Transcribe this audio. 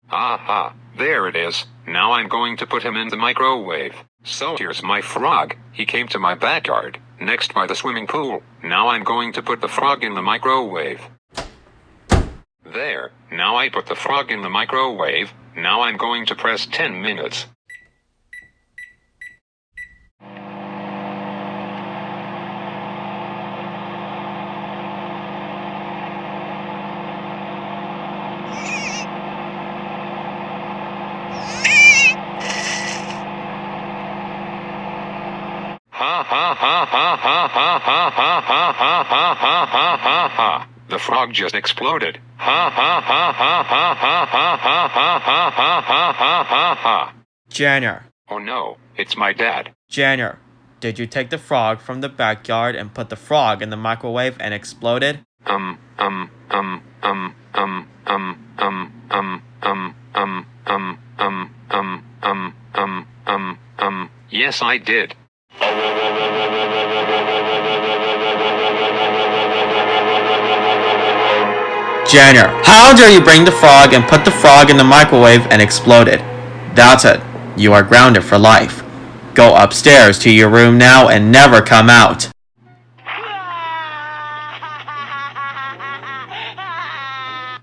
Aha, there it is. Now I'm going to put him in the microwave. So here's my frog. He came to my backyard, next by the swimming pool. Now I'm going to put the frog in the microwave. There, now I put the frog in the microwave. Now I'm going to press 10 minutes. Ha ha ha ha ha ha ha ha ha ha ha ha ha ha. The frog just exploded. Ha ha ha ha ha ha ha ha ha ha ha ha ha ha. Junior. Oh no, it's my dad. Junior, did you take the frog from the backyard and put the frog in the microwave and explode it? Yes, I did. Junior, how dare you bring the frog and put the frog in the microwave and explode it? That's it. You are grounded for life. Go upstairs to your room now and never come out.